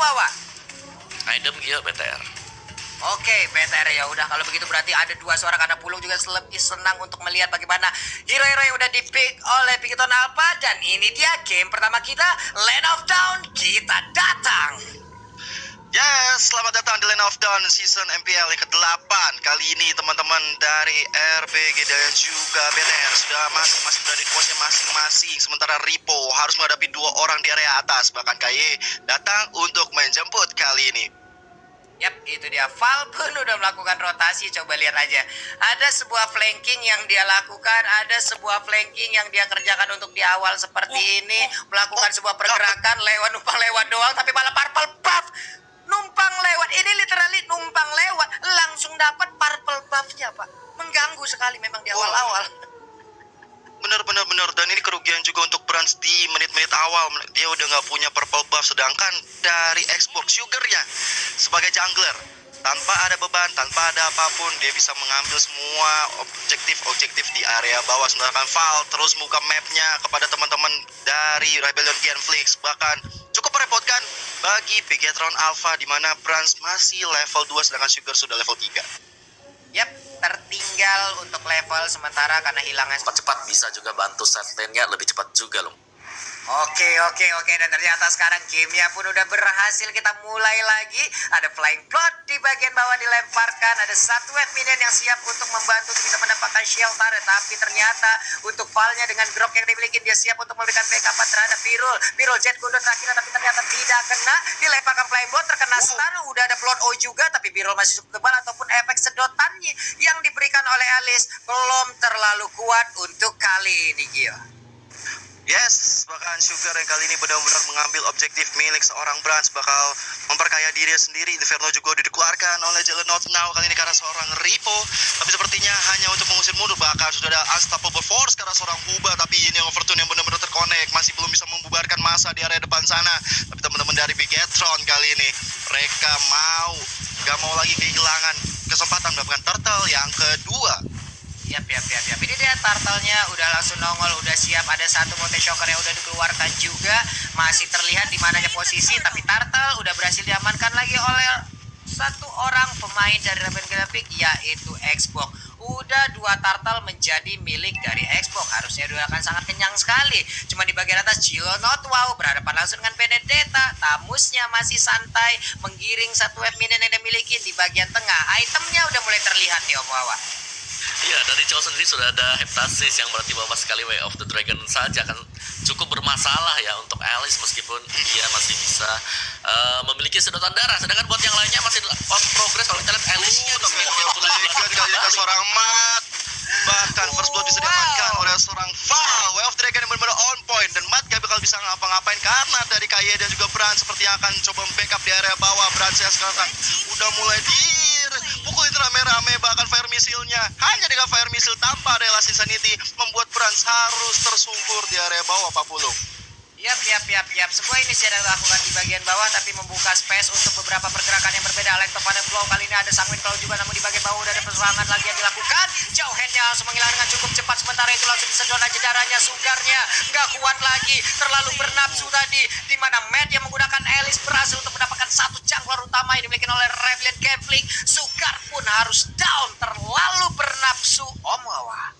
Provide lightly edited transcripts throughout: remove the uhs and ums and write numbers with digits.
Wawa? Idem Gio BTR. Oke, BTR ya udah kalau begitu berarti ada dua suara karena Pulung juga lebih senang untuk melihat bagaimana hero-hero yang udah di-pick oleh Pikiton Alpha. Dan ini dia game pertama kita, Land of Dawn. Kita datang. Yes, selamat datang di Land of Dawn season MPL yang ke-8. Kali ini teman-teman dari RBG dan juga BTR sudah masing-masing dari posnya masing-masing. Sementara Ripo harus menghadapi dua orang di area atas. Bahkan KY datang untuk menjemput kali ini. Yap, itu dia. Val pun udah melakukan rotasi. Coba lihat aja. Ada sebuah flanking yang dia lakukan. Ada sebuah flanking yang dia kerjakan untuk di awal seperti ini. Melakukan sebuah pergerakan numpang lewat doang. Tapi malah purple buff. Numpang lewat. Ini literally numpang lewat. Langsung dapat purple buffnya, Pak. Mengganggu sekali memang di awal-awal. Benar. Dan ini kerugian juga untuk Brans di menit-menit awal. Dia udah nggak punya purple buff. Sedangkan dari Xbox Sugar-nya sebagai jungler, tanpa ada beban, tanpa ada apapun, dia bisa mengambil semua objektif di area bawah. Sedangkan Val terus buka mapnya kepada teman-teman dari Rebellion Genflix. Bahkan cukup merepotkan bagi Bigetron Alpha, di mana Brans masih level 2 sedangkan Sugar sudah level 3. Yap, tertinggal untuk level sementara karena hilangnya Cepat bisa juga bantu set lane-nya lebih cepat juga loh. Oke, dan ternyata sekarang gamenya pun udah berhasil. Kita mulai lagi. Ada flying plot di bagian bawah dilemparkan. Ada satu wave minion yang siap untuk membantu bisa mendapatkan shelter. Tapi ternyata untuk Val-nya dengan grok yang dimiliki, dia siap untuk memberikan backup terhadap Birol jet kundo terakhir, tapi ternyata tidak kena. Dilemparkan flying plot, terkena stun. Udah ada plot O juga, tapi Birol masih cukup kebal. Ataupun efek sedotannya yang diberikan oleh Alice belum terlalu kuat untuk kali ini, Gio. Yes, bahkan Sugar yang kali ini benar-benar mengambil objektif milik seorang Brans, bakal memperkaya dirinya sendiri. Inferno juga udah dikeluarkan oleh Juggernaut Now kali ini karena seorang Ripo, tapi sepertinya hanya untuk mengusir mundur. Bahkan sudah ada Unstoppable Force karena seorang Huba, tapi ini Overtune yang benar-benar terkonek, masih belum bisa membubarkan masa di area depan sana. Tapi teman-teman dari Bigetron kali ini, mereka gak mau lagi kehilangan kesempatan mendapatkan turtle yang kedua. Yap. Ini dia turtle-nya udah langsung nongol, udah siap. Ada satu Mountain Shocker yang udah dikeluarkan juga. Masih terlihat di mananya posisi, tapi turtle udah berhasil diamankan lagi oleh satu orang pemain dari Rebellion Graphic, yaitu Xbox. Udah dua turtle menjadi milik dari Xbox. Harusnya dia akan sangat kenyang sekali. Cuma di bagian atas Juggernaut Wow berhadapan langsung dengan Benedetta. Tamusnya masih santai menggiring satu wave minion yang dimiliki. Di bagian tengah itemnya udah mulai terlihat nih Om Wawa. Iya, dari Chow sendiri sudah ada Heptasis yang berarti bahwa sekali Way of the Dragon saja kan cukup bermasalah ya untuk Alice, meskipun dia masih bisa memiliki sedotan darah. Sedangkan buat yang lainnya masih on progress. Kalau kita lihat Alice-nya dikali seorang Mat. Bahkan first blood bisa diamankan oleh seorang Val. Way of the Dragon yang benar-benar on point, dan Mat gak bakal bisa ngapa-ngapain karena dari KY dan juga Brans seperti yang akan coba backup di area bawah. Brans yang sekarang udah mulai pukulin rame-rame, bahkan fire missile-nya hanya dengan fire missile tanpa ada Last Insanity membuat Brans harus tersungkur di area bawah, Pak Pulung. Yap. Sebuah inisiatif yang dilakukan di bagian bawah, tapi membuka space untuk beberapa pergerakan yang berbeda. Electropanic Blow kali ini ada Sanguine Claw juga, namun di bagian bawah udah ada perserangan lagi yang dilakukan. Jauh headnya langsung menghilang dengan cukup cepat. Sementara itu langsung disedot aja darahnya. Sugarnya nggak kuat lagi, terlalu bernafsu tadi. Di mana Matt yang menggunakan Alice berhasil untuk mendapatkan satu jungler utama yang dimiliki oleh Rebellion Genflix. Sugar pun harus down, terlalu bernafsu Om Wawa.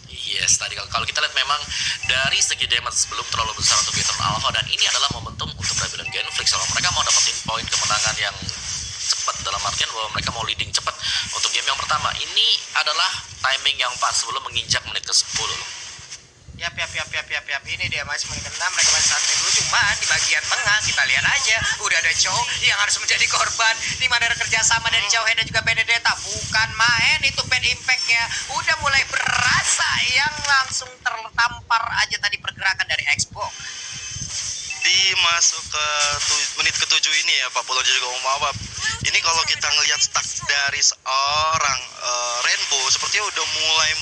Yes, tadi kalau kita lihat memang dari segi damage belum terlalu besar untuk Bigetron Alpha, dan ini adalah momentum untuk Rebellion Genflix kalau mereka mau dapetin poin kemenangan yang cepat, dalam artian bahwa mereka mau leading cepat untuk game yang pertama. Ini adalah timing yang pas sebelum menginjak menit ke-10. Yap. Ini dia masih menit ke-6. Mereka masih santai dulu. Cuman di bagian tengah kita lihat aja udah ada Chow yang harus menjadi korban. Di mana ada kerjasama dari Chow dan juga Benedetta. Bukan main itu bad impact-nya. Udah mulai berasa yang langsung tertampar aja tadi pergerakan dari Xbox. Masuk ke menit ke-7 ini ya Pak Pulung juga Om Wawa. Ini kalau kita ngelihat stack dari seorang Rainbow sepertinya udah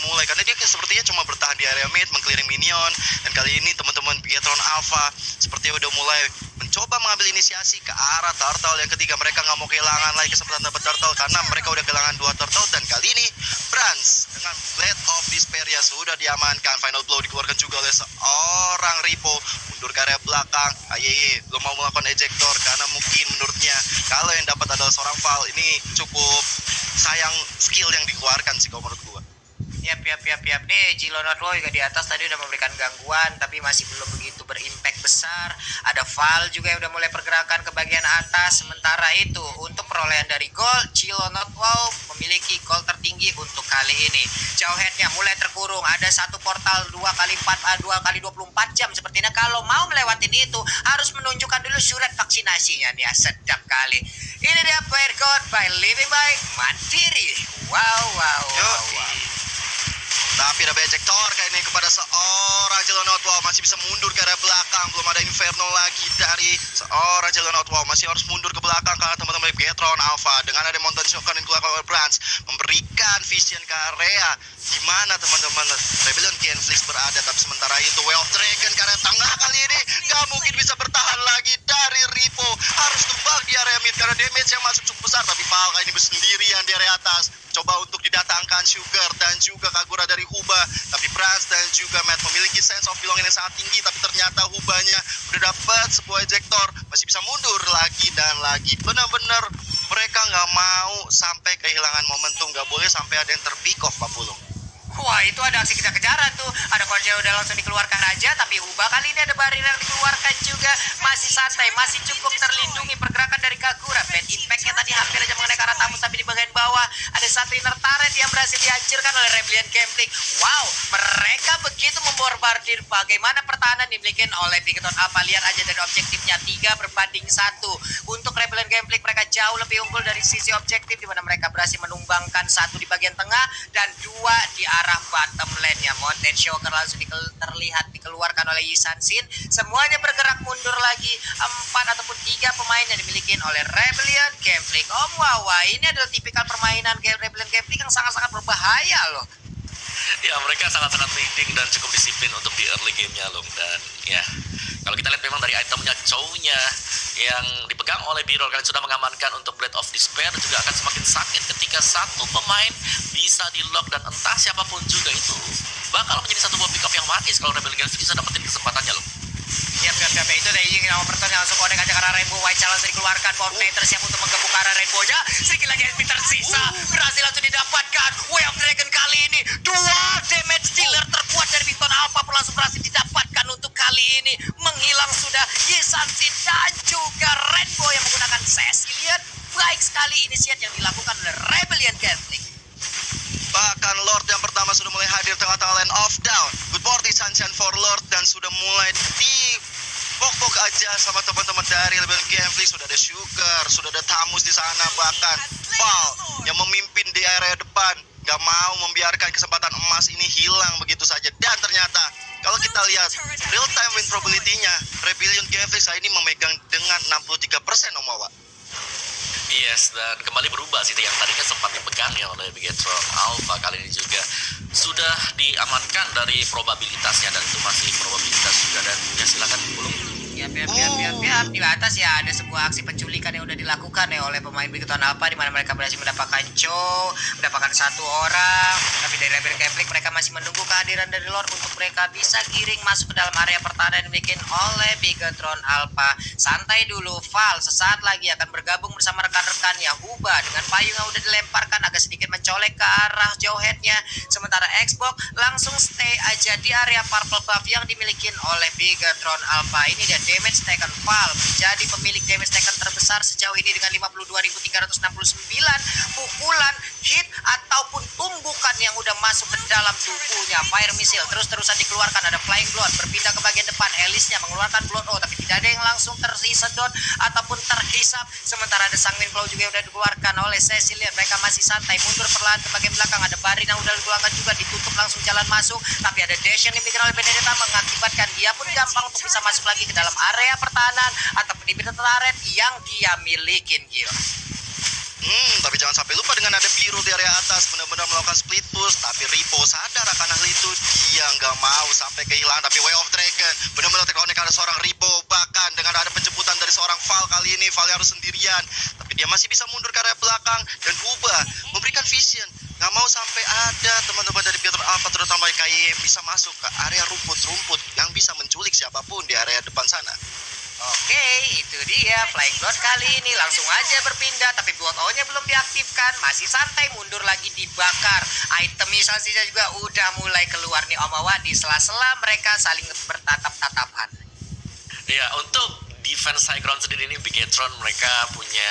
mulai karena dia sepertinya cuma bertahan di area mid, mengclearing minion, dan kali ini teman-teman Bigetron Alpha sepertinya udah mulai mencoba mengambil inisiasi ke arah turtle yang ketiga. Mereka nggak mau kehilangan lagi kesempatan dapat turtle karena mereka udah kehilangan 2 turtle, dan kali ini Brans dengan Blade of Despair sudah diamankan. Final blow dikeluarkan juga oleh seorang Ripo, mundur ke area belakang. Ayeye belum mau melakukan ejector karena mungkin Val ini cukup sayang skill yang dikeluarkan sih kalau menurut gua. Yap. Nih, Jilonotwo juga di atas tadi udah memberikan gangguan, tapi masih belum begitu berimpact besar. Ada Val juga yang udah mulai pergerakan ke bagian atas. Sementara itu, untuk perolehan dari gol, Jilonotwo memiliki gol tertinggi untuk kali ini. Jauheadnya mulai terkurung. Ada satu portal 2x24 jam. Sepertinya kalau mau melewatin itu, harus menunjukkan dulu surat vaksinasinya nih. Sedap kali. Ini dia player code by Living by Mandiri. Wow. Tapi ada ejector kayak ini kepada seorang Jilonotwo, masih bisa mundur ke arah belakang. Belum ada Inferno lagi dari seorang Jilonotwo, masih harus mundur ke belakang karena teman-teman Bigetron Alpha dengan ada Mountain Shocker yang dikeluarkan oleh Brands memberikan vision ke area di mana teman-teman Rebellion Genflix berada. Tapi sementara itu Way of Dragon ke area tengah kali ini gak mungkin bisa bertahan lagi dari Ripo, harus tumbang di area mid karena damage yang masuk cukup besar. Tapi Val kali ini bersendirian di area atas, coba untuk didatangkan Sugar dan juga Kagura dari Huba, tapi Brands dan juga Matt memiliki sense of belonging yang sangat tinggi. Tapi ternyata Hubanya udah dapat sebuah ejector, masih bisa mundur lagi dan lagi. Benar-benar mereka nggak mau sampai kehilangan momentum, nggak boleh sampai ada yang terpick off Pak Pulung. Wah, itu ada aksi kejar-kejaran tuh. Ada Konjel udah langsung dikeluarkan aja, tapi Huba kali ini ada barrier yang dikeluarkan juga. Masih santai, masih cukup terlindungi pergerakan dari Kagura. Bad impact-nya tadi hampir aja mengenai ke arah tamu, tapi di bagian bawah ada satu inner turret yang berhasil dihancurkan oleh Rebellion Gambling. Wow, mereka begitu membombardir. Bagaimana pertahanan dimiliki oleh Bigetron Alpha. Lihat aja dari objektifnya 3-1. Untuk Rebellion Gambling mereka jauh lebih unggul dari sisi objektif, di mana mereka berhasil menumbangkan 1 di bagian tengah dan 2 di arah bottom lane-nya. Mountain Shocker langsung terlihat dikeluarkan oleh Yisan Sin. Semuanya bergerak mundur lagi. 4 ataupun 3 pemain yang dimiliki oleh Rebellion Gambling. Wah, ini adalah tipikal permainan Rebellion Gambling yang sangat-sangat berbahaya loh. Ya, mereka sangat-sangat leading dan cukup disiplin untuk di early game-nya loh. Dan ya, kalau kita lihat memang dari itemnya Chow-nya yang dipegang oleh Birol kalian sudah mengamankan untuk Blade of Despair juga akan semakin sakit ketika satu pemain bisa di lock, dan entah siapapun juga itu bakal menjadi satu buah pick up yang manis kalau Rebel Galaxy bisa dapetin kesempatannya loh. Siap. Itu dari Ying nama Perton yang langsung connect aja ke arah Rainbow. White Challenge dikeluarkan. Fortnite siap untuk menggabung ke arah Rainbow-nya. Sedikit lagi SP tersisa. Berhasil langsung didapatkan. Way of Dragon kali ini 2 damage dealer terkuat dari Bigetron Alpha pun langsung berhasil didapatkan untuk kali ini. Menghilang sudah Yisan Sin dan juga Rainbow yang menggunakan sesi. Lihat baik sekali inisiat yang dilakukan oleh Rebellion Gambling. Bahkan Lord yang pertama sudah mulai hadir tengah-tengah Land of Down. Good morning Sunshine for Lord, dan sudah mulai di pok-pok aja sama teman-teman dari Rebellion Gambling. Sudah ada Sugar, sudah ada Tamus di sana, bahkan Val yang memimpin di area depan gak mau membiarkan kesempatan emas ini hilang begitu saja. Dan ternyata kalau kita lihat real time win probability-nya, Rebellion Gambling saat ini memegang dengan 63% Om Wawa. Yes, dan kembali berubah sih yang tadinya sempat dipegang ya oleh Bigetron Alpha, kali ini juga sudah diamankan dari probabilitasnya, dan itu masih probabilitas juga. Dan ya silakan Pulung. Biar di atas ya ada sebuah aksi penculikan yang udah dilakukan ya oleh pemain Bigetron Alpha, di mana mereka berhasil mendapatkan Cho, mendapatkan 1 orang. Tapi dari Rebellion Gambling mereka masih menunggu kehadiran dari Lord untuk mereka bisa giring masuk ke dalam area pertahanan yang dimiliki oleh Bigetron Alpha. Santai dulu, Val sesaat lagi akan bergabung bersama rekan-rekannya. Huba dengan payung yang udah dilemparkan agak sedikit mencolek ke arah Jauhead-nya. Sementara Xbox langsung stay aja di area purple buff yang dimiliki oleh Bigetron Alpha. Ini dia damage taken. Val menjadi pemilik damage taken terbesar sejauh ini dengan 52.369 pukulan hit ataupun tumbukan yang udah masuk ke dalam tubuhnya. Fire missile terus-terusan dikeluarkan. Ada flying blood berpindah ke bagian depan. Elisnya mengeluarkan blood tapi tidak ada yang langsung tersedot ataupun terhisap. Sementara ada Sanguine Claw juga yang udah dikeluarkan oleh Cecilia. Mereka masih santai mundur perlahan ke bagian belakang. Ada Barin yang udah dikeluarkan juga, ditutup langsung jalan masuk. Tapi ada dash yang dimiliki oleh Benedetta mengakibatkan dia pun gampang untuk bisa masuk lagi ke dalam area pertahanan ataupun di turret yang dia milikin, Gil. Tapi jangan sampai lupa dengan ada biru di area atas, benar-benar melakukan split push. Tapi Ripo sadar akan hal itu, dia nggak mau sampai kehilangan. Tapi Way of Dragon benar-benar terkonek ada seorang Ripo, bahkan dengan ada penjemputan dari seorang Val kali ini. Val harus sendirian, tapi dia masih bisa mundur ke area belakang. Dan Huba memberikan vision, nggak mau sampai ada teman-teman dari Bigetron Alpha terutama KY yang bisa masuk ke area rumput-rumput yang bisa menculik siapapun di area depan sana. Oke, itu dia Flying Blood kali ini langsung aja berpindah, tapi Blood O-nya belum diaktifkan, masih santai mundur lagi dibakar. Itemisasinya juga udah mulai keluar nih Om Wawa, di sela-sela mereka saling bertatap-tatapan. Ya, untuk defense high ground sendiri ini Bigetron mereka punya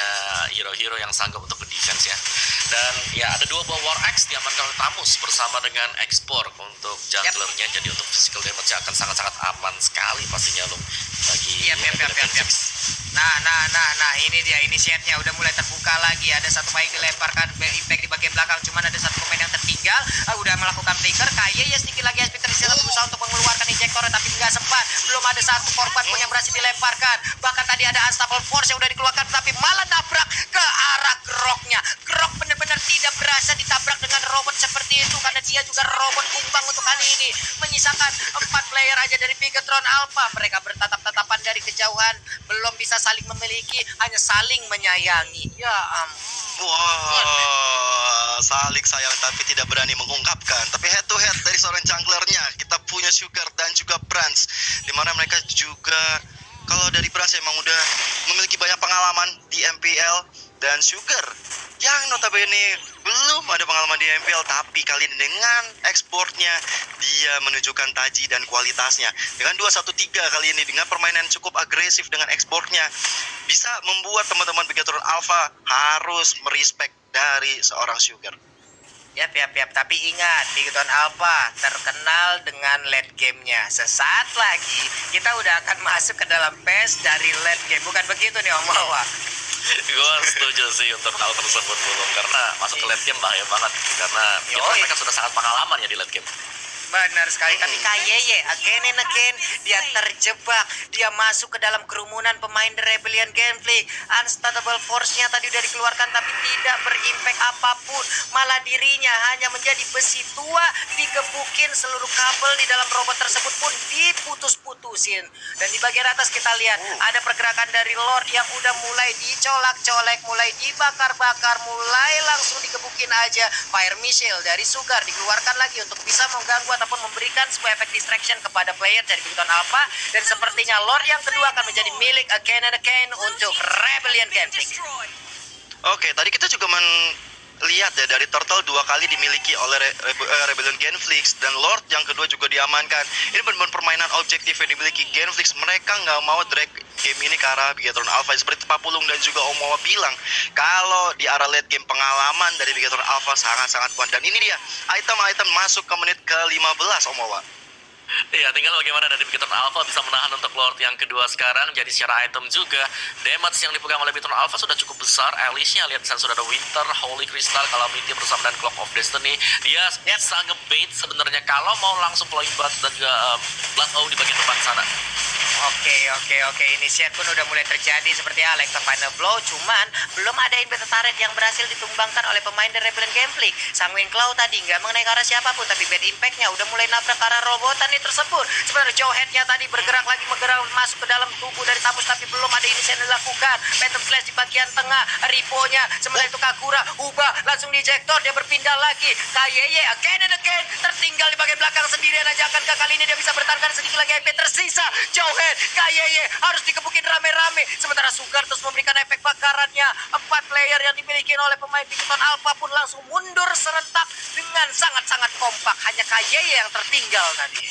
hero-hero yang sanggup untuk berdefense ya. Dan ya ada 2 buah War Axe diamankan oleh Tamus bersama dengan Export untuk junglernya. Jadi untuk physical damage akan sangat-sangat aman sekali pastinya loh bagi Yap. Nah, ini dia initiate-nya udah mulai terbuka lagi. Ada satu main dilemparkan impact di bagian belakang, cuman ada satu pemain yang tertinggal. Udah melakukan flicker, kayak ya sedikit lagi SP tersilat berusaha untuk mengeluarkan injektornya tapi nggak sempat. Belum ada satu korban pun yang berhasil dilemparkan. Bahkan tadi ada unstoppable force yang udah dikeluarkan tapi malah nabrak ke arah Groknya. Grok benar-benar tidak berasa ditabrak dengan robot seperti itu karena dia juga robot kumbang untuk kali ini. Menyisakan 4 player aja dari Bigetron Alpha. Mereka bertatap-tatapan dari kejauhan, belum bisa saling memiliki, hanya saling menyayangi. Ya ampun. Wah, saling sayang tapi tidak berani mengungkapkan. Tapi head to head dari seorang junglernya, kita punya Sugar dan juga Brans, dimana mereka juga, kalau dari Brans emang udah memiliki banyak pengalaman di MPL, dan Sugar yang notabene belum ada pengalaman di MPL, tapi kali ini dengan ekspornya dia menunjukkan taji dan kualitasnya. Dengan 2-1-3 kali ini, dengan permainan cukup agresif dengan ekspornya, bisa membuat teman-teman Bigetron Alpha harus merespek dari seorang Sugar. Yap. Tapi ingat, Bigetron Alpha terkenal dengan late game-nya. Sesaat lagi kita udah akan masuk ke dalam phase dari late game. Bukan begitu nih Om Wawa? Gue setuju sih untuk hal tersebut belum, karena masuk ke late game bahaya banget karena mereka sudah sangat pengalaman ya di late game. Benar sekali, tapi KYY again and again dia terjebak, dia masuk ke dalam kerumunan pemain The Rebellion Genflix. Unstoppable force-nya tadi udah dikeluarkan tapi tidak berimpact apapun, malah dirinya hanya menjadi besi tua, digebukin, seluruh kabel di dalam robot tersebut pun diputus-putusin. Dan di bagian atas kita lihat ada pergerakan dari Lord yang udah mulai dicolak-colek, mulai dibakar-bakar, mulai langsung digebukin aja. Fire missile dari Sugar dikeluarkan lagi untuk bisa mengganggu ataupun memberikan sebuah efek distraction kepada player dari Bigetron Alpha, dan sepertinya Lord yang kedua akan menjadi milik again and again untuk Rebellion Genflix. Oke, tadi kita juga lihat ya dari Turtle 2 kali dimiliki oleh Rebellion Genflix, dan Lord yang kedua juga diamankan. Ini benar-benar permainan objektif yang dimiliki Genflix. Mereka nggak mau drag game ini ke arah Bigetron Alpha. Seperti Papulung dan juga Om Wawa bilang, kalau di arah late game pengalaman dari Bigetron Alpha sangat-sangat kuat. Dan ini dia item-item masuk ke menit ke-15 Om Wawa. Iya, tinggal bagaimana dari Bigetron Alpha bisa menahan untuk Lord yang kedua sekarang. Jadi secara item juga, damage yang dipegang oleh Bigetron Alpha sudah cukup besar. Alice-nya lihat sudah ada Winter, Holy Crystal, Calamity bersama dan Clock of Destiny. Dia bisa ngebait sebenarnya kalau mau langsung Flying Blood dan juga Blood O di bagian depan sana. Oke. Initiate pun udah mulai terjadi seperti Alexa Final Blow, cuman belum ada inverted turret yang berhasil ditumbangkan oleh pemain dari Rebellion Genflix. Sanguine Claw tadi nggak mengenai ke arah siapapun, tapi bad impact-nya udah mulai nabrak ke arah robotan ini tersebut. Sebenarnya Jowhead-nya tadi bergerak masuk ke dalam tubuh dari Tamus, tapi belum ada inisiasi yang dilakukan. Phantom Flash di bagian tengah, Ripo-nya, sementara itu Kakura ubah langsung di ejector, dia berpindah lagi. KYY again and again tertinggal di bagian belakang sendirian aja. Akankah kali ini dia bisa bertahankan sedikit lagi MP tersisa? Jowhead, KYY harus dikebukin rame-rame, sementara Sugar terus memberikan efek bakarannya. 4 player yang dimiliki oleh pemain Bigetron Alpha pun langsung mundur serentak dengan sangat-sangat kompak. Hanya KYY yang tertinggal tadi.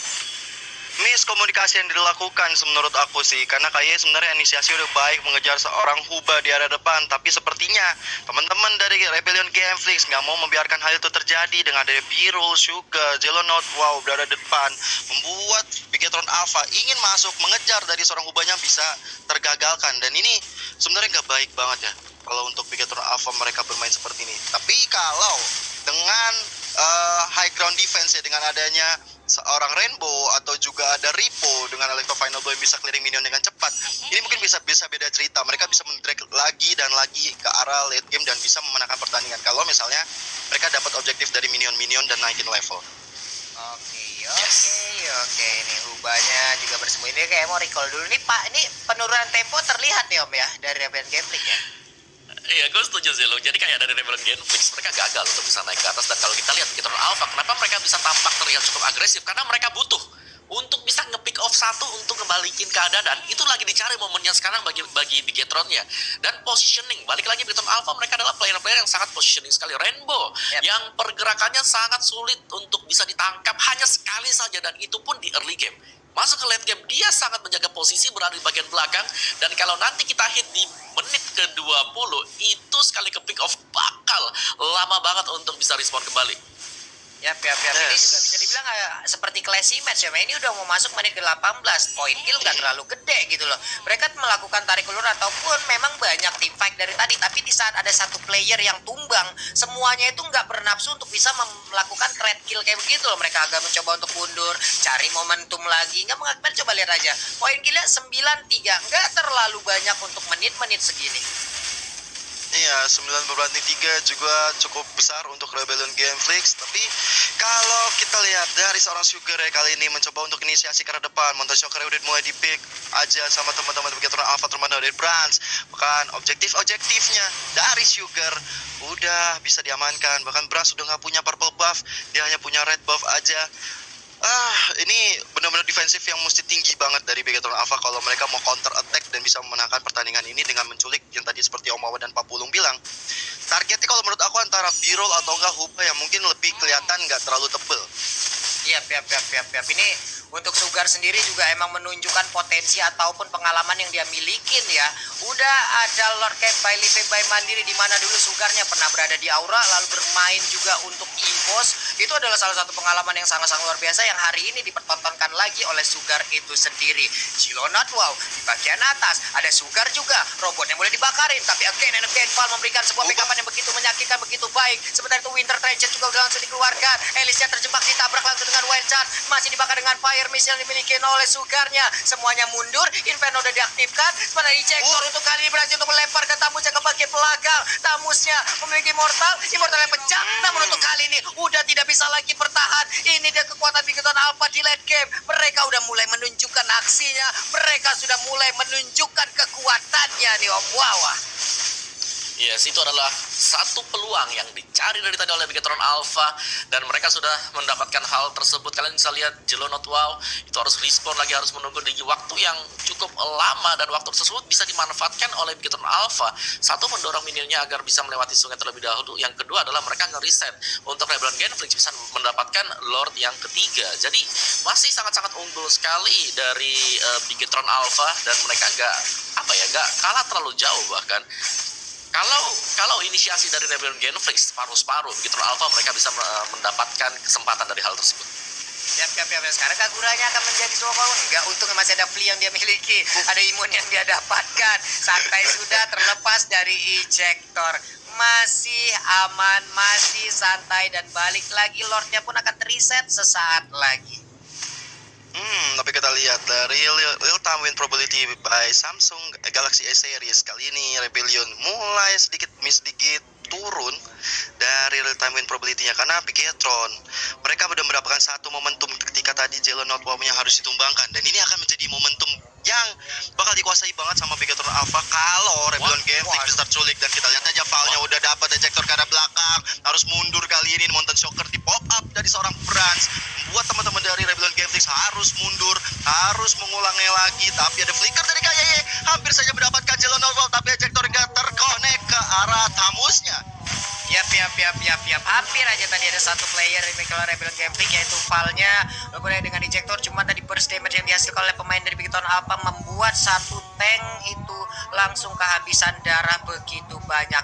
Miskomunikasi yang dilakukan menurut aku sih, karena kayak sebenarnya inisiasi udah baik mengejar seorang Huba di area depan, tapi sepertinya teman-teman dari Rebellion Genflix nggak mau membiarkan hal itu terjadi dengan ada Birul, Sugar, Jelonot, berada di depan, membuat Bigetron Alpha ingin masuk mengejar dari seorang Hubanya bisa tergagalkan. Dan ini sebenarnya nggak baik banget ya kalau untuk Bigetron Alpha mereka bermain seperti ini. Tapi kalau dengan high ground defense ya, dengan adanya seorang Rainbow atau juga ada Ripo dengan Electro Final Blow yang bisa clearing minion dengan cepat, ini mungkin bisa beda cerita. Mereka bisa mendrag lagi dan lagi ke arah late game dan bisa memenangkan pertandingan kalau misalnya mereka dapat objektif dari minion-minion dan naikin level. Oke, ini Hubanya juga bersembunyi. Ini kayak mau recall dulu nih Pak. Ini penurunan tempo terlihat nih Om ya dari Rebellion Genflix ya. Iya, gue setuju sih lo. Jadi kayak dari Rebellion Genflix mereka gagal untuk bisa naik ke atas. Dan kalau kita lihat Bigetron Alpha, kenapa mereka bisa tampak terlihat cukup agresif? Karena mereka butuh untuk bisa nge-pick off satu untuk ngebalikin keadaan. Dan itu lagi dicari momennya sekarang bagi Bigetron-nya. Dan positioning, balik lagi Bigetron Alpha, mereka adalah player-player yang sangat positioning sekali. Rainbow yang pergerakannya sangat sulit untuk bisa ditangkap hanya sekali saja, dan itu pun di early game. Masuk ke late game, dia sangat menjaga posisi, berada di bagian belakang, dan kalau nanti kita hit di menit ke-20, itu sekali ke pick off bakal lama banget untuk bisa respon kembali. Yap. Ini juga bisa dibilang seperti classy match ya. Ini udah mau masuk menit ke-18. Point kill nggak terlalu gede gitu loh. Mereka melakukan tarik ulur ataupun memang banyak team fight dari tadi. Tapi di saat ada satu player yang tumbang, semuanya itu nggak bernafsu untuk bisa melakukan trade kill kayak begitu loh. Mereka agak mencoba untuk mundur, cari momentum lagi. Nggak mengakbar, coba lihat aja. Poin killnya 9-3. Nggak terlalu banyak untuk menit-menit segini. Iya, 9-3 juga cukup besar untuk Rebellion Gameflix. Tapi kalau kita lihat dari seorang Sugar ya, kali ini mencoba untuk inisiasi ke arah depan. Monster Shocker udah mulai di-pick aja sama teman-teman Bigetron Alpha, terutama dari Brands. Bahkan objektifnya dari Sugar udah bisa diamankan. Bahkan Brands udah nggak punya purple buff, dia hanya punya red buff aja. Ini benar-benar defensif yang mesti tinggi banget dari Bigetron Alpha kalau mereka mau counter attack dan bisa memenangkan pertandingan ini dengan menculik yang tadi seperti Om Wawan dan Pak Pulung bilang. Targetnya kalau menurut aku antara B-roll atau enggak Huba yang mungkin lebih kelihatan nggak terlalu tebel. Iya, Ini untuk Sugar sendiri juga emang menunjukkan potensi ataupun pengalaman yang dia milikin ya. Udah ada Lord Camp by Live by Mandiri, di mana dulu Sugarnya pernah berada di Aura lalu bermain juga untuk EVOS. Itu adalah salah satu pengalaman yang sangat-sangat luar biasa yang hari ini dipertontonkan lagi oleh Sugar itu sendiri. Jilonat wow, di bagian atas ada Sugar juga, robot yang mulai dibakarin, tapi again and again Val memberikan sebuah backupan yang begitu menyakitkan, begitu baik. Sementara itu Winter Treasure juga udah langsung dikeluarkan. Elisnya terjebak, ditabrak langsung dengan Wild Charge, masih dibakar dengan Fire Missile yang dimiliki oleh Sugarnya. Semuanya mundur, Inferno udah diaktifkan. Sementara Ejector untuk kali ini berhasil untuk melempar ke Tamusnya ke bagian belakang. Tamusnya memiliki Immortal yang pecah, namun untuk kali ini udah tidak bisa lagi bertahan. Ini dia kekuatan Bigetron Alpha di late game. Mereka udah mulai menunjukkan aksinya, mereka sudah mulai menunjukkan kekuatannya nih Om Wawa. Yes, itu adalah satu peluang yang dicari dari tadi oleh Bigetron Alpha, dan mereka sudah mendapatkan hal tersebut. Kalian bisa lihat Jelonot wow, itu harus respawn lagi, harus menunggu di waktu yang cukup lama, dan waktu tersebut bisa dimanfaatkan oleh Bigetron Alpha. Satu, mendorong minionnya agar bisa melewati sungai terlebih dahulu. Yang kedua adalah mereka nge-reset untuk Rebellion Genflix bisa mendapatkan Lord yang ketiga. Jadi masih sangat-sangat unggul sekali dari Bigetron Alpha, dan mereka nggak kalah terlalu jauh. Bahkan kalau inisiasi dari Rebellion Genflix separuh-separuh, Bigetron Alpha mereka bisa mendapatkan kesempatan dari hal tersebut. Yap. Sekarang Kaguranya akan menjadi Sokol. Enggak, untung masih ada Flea yang dia miliki. Ada imun yang dia dapatkan. Santai sudah terlepas dari Ejector. Masih aman, masih santai, dan balik lagi Lordnya pun akan reset sesaat lagi. Tapi kita lihat dari real time win probability by Samsung Galaxy S series, kali ini Rebellion mulai sedikit turun dari real time win probability-nya karena Bigetron mereka sudah mendapatkan satu momentum ketika tadi Jelonot wow-nya harus ditumbangkan, dan ini akan menjadi momentum yang bakal dikuasai banget sama Bigetron Alpha kalau Rebellion Gameflix bisa terculik. Dan kita lihat aja Valnya udah dapat Ejector ke arah belakang, harus mundur kali ini. Monster Shocker di pop up dari seorang Brands membuat teman-teman dari Rebellion Gameflix harus mundur, harus mengulangnya lagi. Tapi ada flicker dari KYY, hampir saja mendapatkan Jelonot wow, tapi Ejector gak terkonek ke arah Tamusnya. Yap. Hampir aja tadi ada satu player di Rebellion Gameflix, yaitu Valnya. Kemudian dengan Ejector, cuma tadi burst damage yang dihasilkan oleh pemain dari Bigetron Alpha membuat satu tank itu langsung kehabisan darah begitu banyak.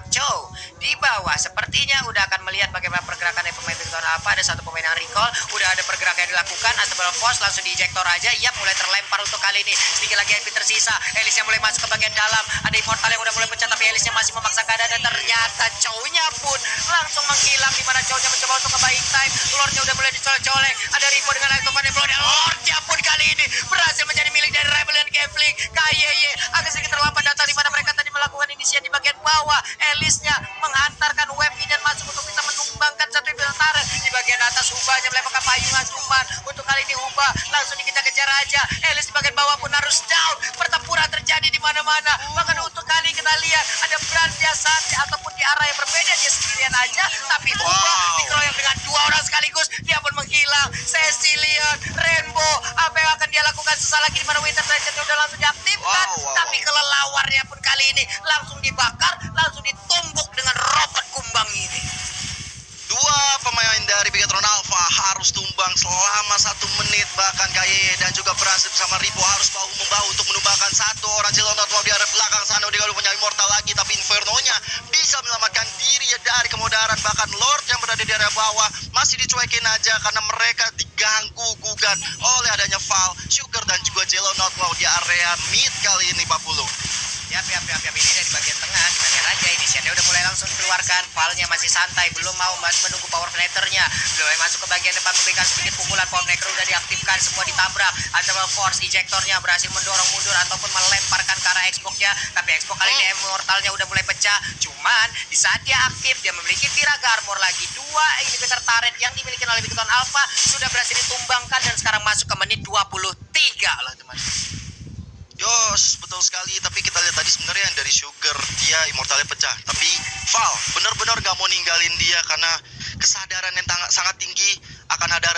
Di bawah sepertinya udah akan melihat bagaimana pergerakan dari pemain Bigetron Alpha. Ada satu pemain yang recall, udah ada pergerakan yang dilakukan. Astral Force langsung di Ejector aja. Yap, mulai terlempar untuk kali ini. Sedikit lagi HP tersisa. Elisnya mulai masuk ke bagian dalam. Ada Immortal yang udah mulai pecah, tapi Elisnya masih memaksa keadaan, dan ternyata Chow-nya pun langsung menghilang, di mana Chow-nya mencoba untuk nge-buying time. Lordnya udah mulai dicolek-colek. Ada Ripo dengan Altoman yang dan Lordnya pun kali ini berhasil menjadi milik dari Rebellion Gameflix. KYY agak sedikit terlambat datang, di mana mereka tadi melakukan inisiasi di bagian bawah. Elisnya menghantarkan web minion masuk untuk bisa menumbangkan satu filter. Di bagian atas Hubanya melemparkan payungan, cuman untuk kali ini Huba langsung dikejar-kejar aja. Elis di bagian bawah pun harus down. Pertempuran terjadi di mana-mana. Bahkan untuk kali kita lihat ada Brands biasa ataupun di arah yang berbeda, dia sendirian aja, tapi Huba dikeroyok dengan dua orang sekaligus. Dia pun menghilang. Cecilion, Rainbow Apa yang akan dia lakukan sesaat lagi di mana Winter Tracer udah langsung diaktifkan. Tapi kelelawarnya pun kali ini langsung dibakar, langsung ditumbuk dengan robot kumbang ini. Dua pemain dari Bigatron Alpha harus tumbang selama 1 menit. Bahkan Kaye dan juga Brans bersama Ripo harus bahu-membahu untuk menumbangkan satu orang Jelonot. Wow, di arah belakang sana udah punya Immortal lagi, tapi Inferno-nya bisa menyelamatkan diri dari kemudaran. Bahkan Lord yang berada di area bawah masih dicuekin aja karena mereka diganggu gugat oleh adanya Val, Sugar dan juga Jelonot. Wow, di area mid kali ini Pak Pulung. Yap, ini dari bagian tengah. Kita lihat aja ini Shane udah mulai langsung keluarkan. Valnya masih santai, belum mau menunggu power plater-nya. Belum masuk ke bagian depan memberikan sedikit pukulan. Power breaker udah diaktifkan, semua ditabrak. Antara force ejectornya berhasil mendorong mundur ataupun melemparkan ke arah Xbox-nya. Tapi Xbox kali ini Immortalnya udah mulai pecah. Cuman di saat dia aktif, dia memiliki Tiraga Armor lagi. 2 inhibitor turret yang dimiliki oleh Bigatron Alpha sudah berhasil ditumbangkan dan sekarang masuk ke menit 23 loh teman-teman. Yos, betul sekali. Tapi kita lihat tadi sebenarnya yang dari Sugar, dia Immortalnya pecah. Tapi Val benar-benar gak mau ninggalin dia karena kesadaran yang sangat tinggi akan ada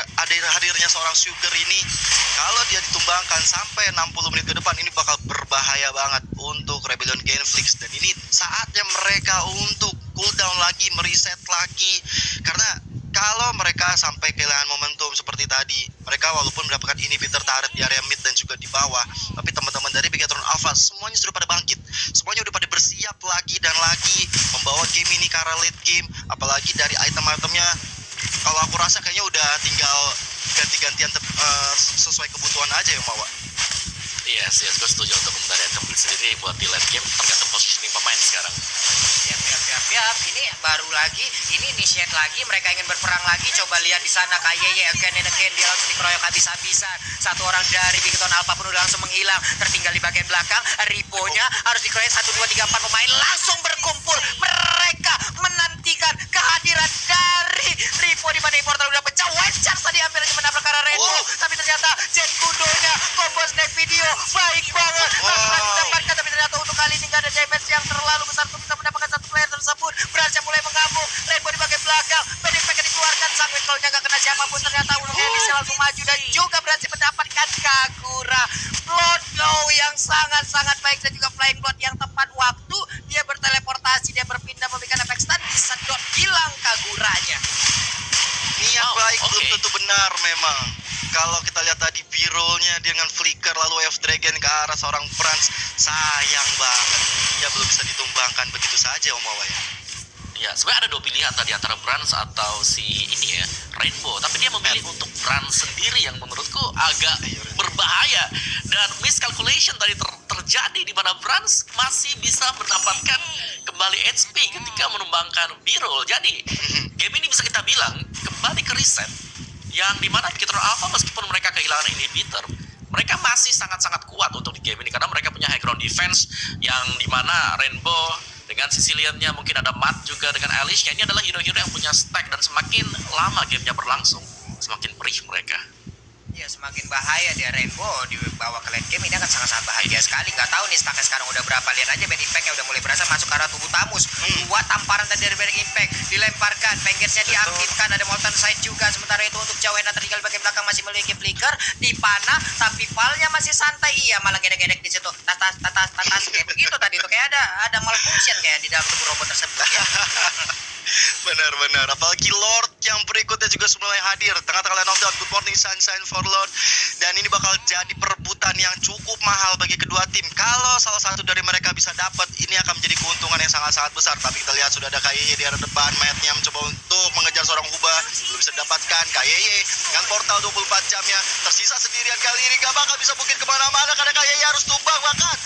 hadirnya seorang Sugar ini. Kalau dia ditumbangkan sampai 60 menit ke depan, ini bakal berbahaya banget untuk Rebellion Genflix. Dan ini saatnya mereka untuk cooldown lagi, mereset lagi. Karena kalau mereka sampai kehilangan momentum seperti tadi, mereka walaupun mendapatkan inhibitor turret di area mid dan juga di bawah, tapi teman-teman dari Bigatron Alpha semuanya sudah pada bangkit, semuanya udah pada bersiap lagi dan lagi membawa game ini ke arah late game. Apalagi dari item-itemnya, kalau aku rasa kayaknya udah tinggal ganti-gantian sesuai kebutuhan aja yang bawa. Yes, gue setuju untuk pemberian kembali sendiri buat di late game tergantung positioning pemain sekarang. Yap, ini baru lagi, ini initiate lagi, mereka ingin berperang lagi. Coba lihat di sana Kaye again and again, dia langsung dikeroyok habis-habisan. Satu orang dari Bigatron Alpha pun udah langsung menghilang, tertinggal di bagian belakang. Ripo-nya harus dikeroyok 1, 2, 3, 4 pemain langsung berkumpul. Mereka menantikan kehadiran dari Ripo di mana Immortal udah pecah. White Charge tadi hampir aja menabrak arah Rainbow, tapi ternyata Jet Kudonya combo snake video baik banget. Langsung didapatkan, tapi ternyata untuk kali ini gak ada damage yang terlalu besar untuk bisa mendapatkan satu player tersebut. Brans yang mulai mengamuk, Rainbow di bagian belakang, Medic Pack dikeluarkan, sang windfall-nya gak kena siapapun. Ternyata untuk Elis langsung maju dan juga berhasil mendapatkan Kagura. Blood Glow yang sangat-sangat baik dan juga Flying Blood yang tepat waktu. Dia berteleportasi, dia berpindah memberikan efek stun, disedot hilang Kaguranya. Niat baik belum tentu benar memang. Kalau kita lihat tadi B-roll-nya dengan flicker lalu F-Dragon ke arah seorang Brans, sayang banget dia belum bisa ditumbangkan begitu saja Om Wawa ya. Ya, sebenarnya ada 2 pilihan tadi antara Brans atau si ini ya, Rainbow. Tapi dia memilih untuk Brans sendiri yang menurutku agak berbahaya. Dan miscalculation tadi terjadi di mana Brans masih bisa mendapatkan kembali HP ketika menumbangkan B-roll. Jadi, game ini bisa kita bilang kembali ke reset. Yang dimana Bigatron Alpha meskipun mereka kehilangan inhibitor, mereka masih sangat-sangat kuat untuk di game ini karena mereka punya high ground defense yang dimana Rainbow dengan Sicilian-nya, mungkin ada Matt juga dengan Alicia. Ini adalah hero-hero yang punya stack dan semakin lama gamenya berlangsung, semakin perih mereka. Ya, semakin bahaya dia Rainbow dibawa ke late game ini akan sangat-sangat bahaya sekali. Nggak tahu nih stacknya sekarang udah berapa. Lihat aja Bad Impact-nya udah mulai berasa masuk ke arah tubuh Tamus. 2 tamparan tadi dari Bad Impact dilemparkan, Pengersnya diaktifkan, ada Molten Side juga. Sementara itu untuk Jawena tertinggal bagian belakang masih memiliki flicker di panah, tapi Valnya masih santai. Iya, malah gedek-gedek di situ. Tas kayak begitu tadi tuh, kayak ada malfunction kayak di dalam tubuh robot tersebut ya. Benar-benar, apalagi Lord yang berikutnya juga mulai hadir tengah-tengah knockdown. Good morning sunshine for Lord. Dan ini bakal jadi perebutan yang cukup mahal bagi kedua tim. Kalau salah satu dari mereka bisa dapat, ini akan menjadi keuntungan yang sangat-sangat besar. Tapi kita lihat sudah ada Kaye di arah depan. Matt-nya mencoba untuk mengejar seorang Huba, belum bisa dapatkan. Kaye dengan portal 24 jamnya tersisa sendirian kali ini, gak bakal bisa bukit kemana-mana karena Kaye harus tumbang. Bahkan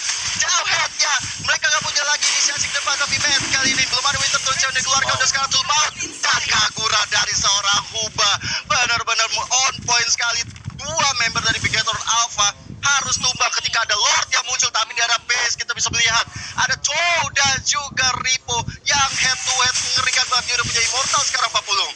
jauh headnya, mereka gak punya lagi inisiasi ke depan. Tapi Matt kali ini belum ada Winter Touch yang dikeluarkan. Udah sekarang full mount dan Kagura dari seorang Huba benar-benar on point sekali. 2 member dari Bigatron Alpha harus tumbang ketika ada Lord yang muncul. Tapi di arah base kita bisa melihat ada Chow dan juga Ripo yang head to head mengerikan banget. Dia udah punya Immortal sekarang Pak Pulung.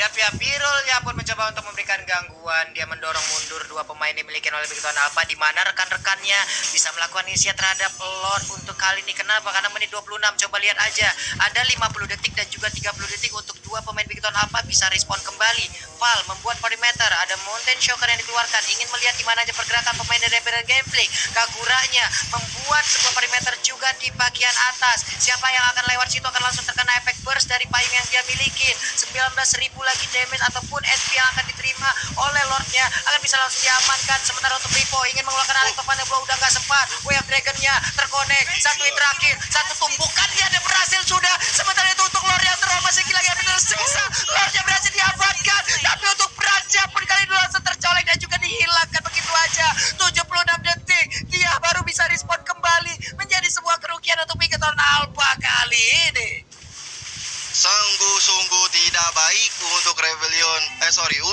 Pihak-pihak Birulnya pun mencoba untuk memberikan gangguan. Dia mendorong mundur dua pemain dimiliki oleh Big Ton Alpha, di mana rekan-rekannya bisa melakukan inisiat terhadap Lord untuk kali ini. Kenapa? Karena menit 26. Coba lihat aja. Ada 50 detik dan juga 30 detik untuk dua pemain Big Ton Alpha bisa respon kembali. Val membuat perimeter. Ada Mountain Shocker yang dikeluarkan. Ingin melihat di mana aja pergerakan pemain dari Rebel Gameplay. Kaguranya membuat sebuah perimeter juga di bagian atas. Siapa yang akan lewat situ akan langsung terkena efek burst dari payung yang dia miliki. 19.000 lagi damage ataupun SP yang akan diterima oleh Lordnya akan bisa langsung diamankan. Sementara untuk Ripo ingin mengeluarkan Electofan Blow, udah gak sempat. Wave Dragon-nya terkonek. Satu hit terakhir, satu tumpukannya ada berhasil sudah. Sementara itu untuk Lord yang trauma sedikit lagi akan tersiksa. Lordnya berhasil diamankan, tapi untuk Bransnya pun kali ini langsung tercolek dan juga dihilangkan begitu aja. 76 detik dia baru bisa respon kembali, menjadi sebuah kerugian untuk Big Ton Alpha kali ini. Sungguh-sungguh tidak baik untuk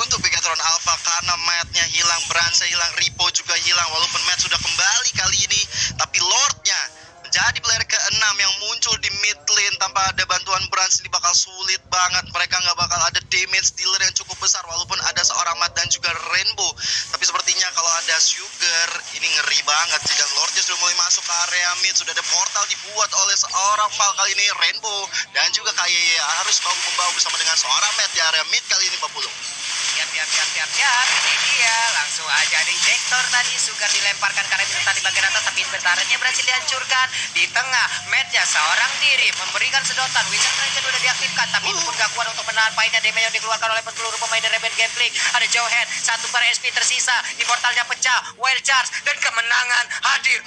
untuk Bigatron Alpha, karena Matt-nya hilang, Branch hilang, Ripo juga hilang. Walaupun Matt sudah kembali kali ini, tapi Lord-nya menjadi player ke-6 yang muncul di mid lane tanpa ada bantuan Branch ini bakal sulit banget. Mereka nggak bakal ada damage dealer yang cukup besar walaupun ada seorang Matt dan juga Rainbow. Tapi sepertinya kalau ada Sugar ini ngeri banget. Jika Lordnya sudah mulai masuk ke area mid, sudah ada portal dibuat oleh seorang Val kali ini. Rainbow dan juga KYY harus bahu-membahu bersama dengan seorang Matt di area mid kali ini, Pak Pulung. Siap. Ini dia. Langsung aja ada injektor tadi. Sugar dilemparkan karena inventar di bagian atas, tapi inventarnya berhasil dihancurkan. Di tengah, Matt-nya seorang diri memberikan sedotan. Wizard Dragon udah diaktifkan, tapi itu pun gak kuat untuk menahan painnya. Damage yang dikeluarkan oleh seluruh pemain dari Rebel Gameplay. Ada Jawhead, satu bar SP tersisa. Di portalnya pecah. Wild Charge dan kemenangan hadir